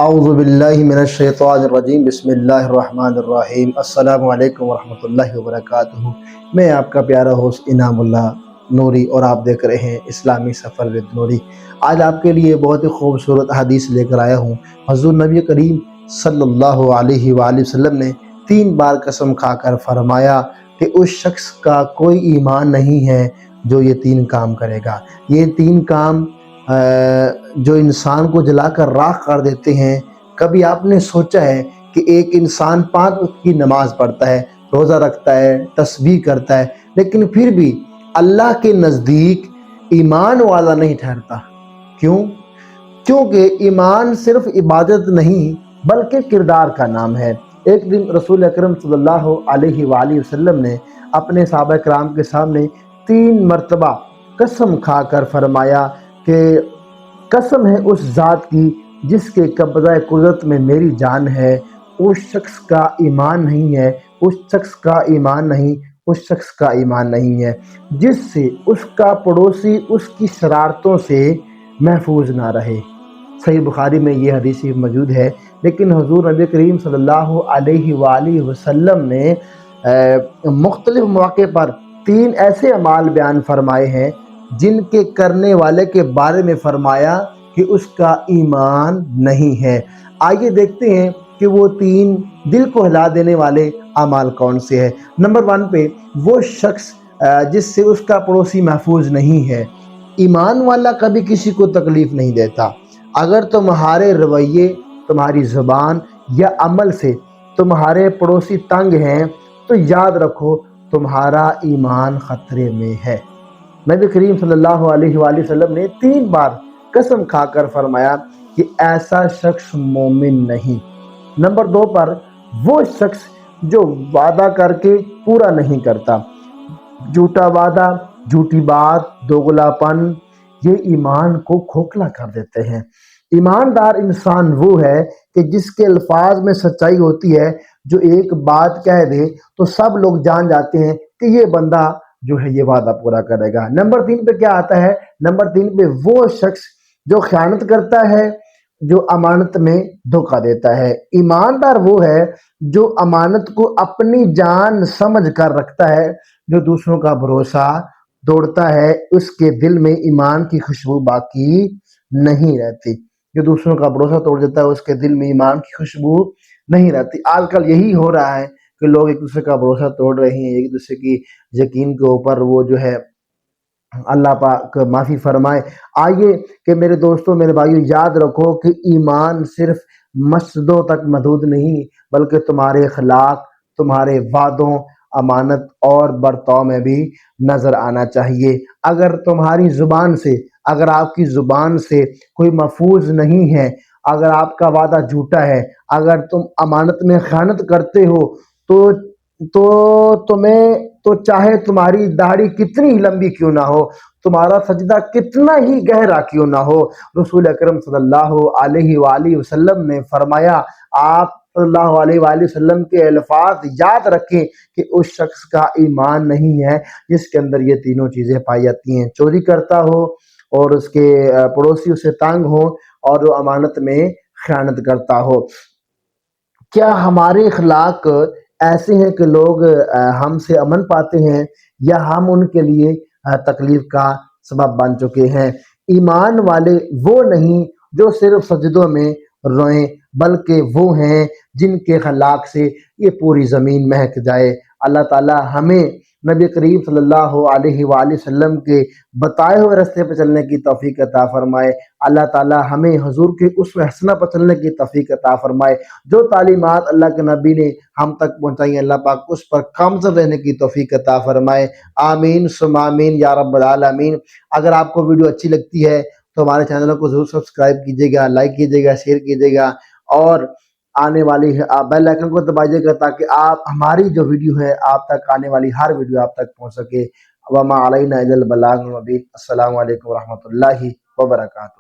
اعوذ باللہ من الشیطان الرجیم، بسم اللہ الرحمن الرحیم۔ السلام علیکم ورحمۃ اللہ وبرکاتہ۔ میں آپ کا پیارا ہوسٹ انعام اللہ نوری اور آپ دیکھ رہے ہیں اسلامی سفر ود نوری۔ آج آپ کے لیے بہت ہی خوبصورت حدیث لے کر آیا ہوں۔ حضور نبی کریم صلی اللہ علیہ وآلہ وسلم نے 3 بار قسم کھا کر فرمایا کہ اس شخص کا کوئی ایمان نہیں ہے جو یہ 3 کام کرے گا۔ یہ 3 کام جو انسان کو جلا کر راکھ کر دیتے ہیں۔ کبھی آپ نے سوچا ہے کہ ایک انسان 5 وقت کی نماز پڑھتا ہے، روزہ رکھتا ہے، تسبیح کرتا ہے، لیکن پھر بھی اللہ کے نزدیک ایمان والا نہیں ٹھہرتا؟ کیوں؟ کیونکہ ایمان صرف عبادت نہیں بلکہ کردار کا نام ہے۔ ایک دن رسول اکرم صلی اللہ علیہ وآلہ وسلم نے اپنے صحابہ کرام کے سامنے 3 مرتبہ قسم کھا کر فرمایا کہ قسم ہے اس ذات کی جس کے قبضہ قدرت میں میری جان ہے، اس شخص کا ایمان نہیں ہے، اس شخص کا ایمان نہیں، اس شخص کا ایمان نہیں ہے جس سے اس کا پڑوسی اس کی شرارتوں سے محفوظ نہ رہے۔ صحیح بخاری میں یہ حدیث موجود ہے۔ لیکن حضور نبی کریم صلی اللہ علیہ وآلہ وسلم نے مختلف مواقع پر 3 ایسے اعمال بیان فرمائے ہیں جن کے کرنے والے کے بارے میں فرمایا کہ اس کا ایمان نہیں ہے۔ آئیے دیکھتے ہیں کہ وہ 3 دل کو ہلا دینے والے اعمال کون سے ہیں۔ نمبر 1 پہ وہ شخص جس سے اس کا پڑوسی محفوظ نہیں ہے۔ ایمان والا کبھی کسی کو تکلیف نہیں دیتا۔ اگر تمہارے رویے، تمہاری زبان یا عمل سے تمہارے پڑوسی تنگ ہیں تو یاد رکھو تمہارا ایمان خطرے میں ہے۔ نبی کریم صلی اللہ علیہ وآلہ وسلم نے 3 بار قسم کھا کر فرمایا کہ ایسا شخص مومن نہیں۔ نمبر 2 پر وہ شخص جو وعدہ کر کے پورا نہیں کرتا۔ جھوٹا وعدہ، جھوٹی بات، دوغلا پن، یہ ایمان کو کھوکھلا کر دیتے ہیں۔ ایماندار انسان وہ ہے کہ جس کے الفاظ میں سچائی ہوتی ہے، جو ایک بات کہہ دے تو سب لوگ جان جاتے ہیں کہ یہ بندہ جو ہے یہ وعدہ پورا کرے گا۔ نمبر 3 پہ کیا آتا ہے؟ نمبر 3 پہ وہ شخص جو خیانت کرتا ہے، جو امانت میں دھوکہ دیتا ہے۔ ایماندار وہ ہے جو امانت کو اپنی جان سمجھ کر رکھتا ہے، جو دوسروں کا بھروسہ توڑتا ہے اس کے دل میں ایمان کی خوشبو باقی نہیں رہتی۔ جو دوسروں کا بھروسہ توڑ دیتا ہے اس کے دل میں ایمان کی خوشبو نہیں رہتی۔ آج کل یہی ہو رہا ہے کہ لوگ ایک دوسرے کا بھروسہ توڑ رہے ہیں، ایک دوسرے کی یقین کے اوپر وہ جو ہے اللہ پاک معافی فرمائے۔ آئیے کہ میرے دوستوں، میرے بھائیوں، یاد رکھو کہ ایمان صرف مسجدوں تک محدود نہیں بلکہ تمہارے اخلاق، تمہارے وعدوں، امانت اور برتاؤ میں بھی نظر آنا چاہیے۔ اگر تمہاری زبان سے، اگر آپ کی زبان سے کوئی محفوظ نہیں ہے، اگر آپ کا وعدہ جھوٹا ہے، اگر تم امانت میں خیانت کرتے ہو تو چاہے تمہاری داڑھی کتنی لمبی کیوں نہ ہو، تمہارا سجدہ کتنا ہی گہرا کیوں نہ ہو، رسول اکرم صلی اللہ علیہ وآلہ وسلم نے فرمایا، آپ صلی اللہ علیہ وآلہ وسلم کے الفاظ یاد رکھیں کہ اس شخص کا ایمان نہیں ہے جس کے اندر یہ تینوں چیزیں پائی جاتی ہیں۔ چوری کرتا ہو اور اس کے پڑوسی اسے تنگ ہو اور وہ امانت میں خیانت کرتا ہو۔ کیا ہمارے اخلاق ایسے ہیں کہ لوگ ہم سے امن پاتے ہیں یا ہم ان کے لیے تکلیف کا سبب بن چکے ہیں؟ ایمان والے وہ نہیں جو صرف سجدوں میں روئیں بلکہ وہ ہیں جن کے اخلاق سے یہ پوری زمین مہک جائے۔ اللہ تعالی ہمیں نبی کریم صلی اللہ علیہ وآلہ وسلم کے بتائے ہوئے راستے پہ چلنے کی توفیق عطا فرمائے۔ اللہ تعالی ہمیں حضور کے اسوہ حسنہ پر چلنے کی توفیق عطا فرمائے۔ جو تعلیمات اللہ کے نبی نے ہم تک پہنچائی اللہ پاک اس پر کامزد رہنے کی توفیق عطا فرمائے۔ آمین ثم آمین یا رب العالمین۔ اگر آپ کو ویڈیو اچھی لگتی ہے تو ہمارے چینل کو ضرور سبسکرائب کیجیے گا، لائک کیجیے گا، شیئر کیجیے گا اور آنے والی بیل آئیکن کو دبائیے گا تاکہ آپ ہماری جو ویڈیو ہے آپ تک آنے والی ہر ویڈیو آپ تک پہنچ سکے۔ وما علینا الا البلاغ المبین۔ السلام علیکم ورحمۃ اللہ وبرکاتہ۔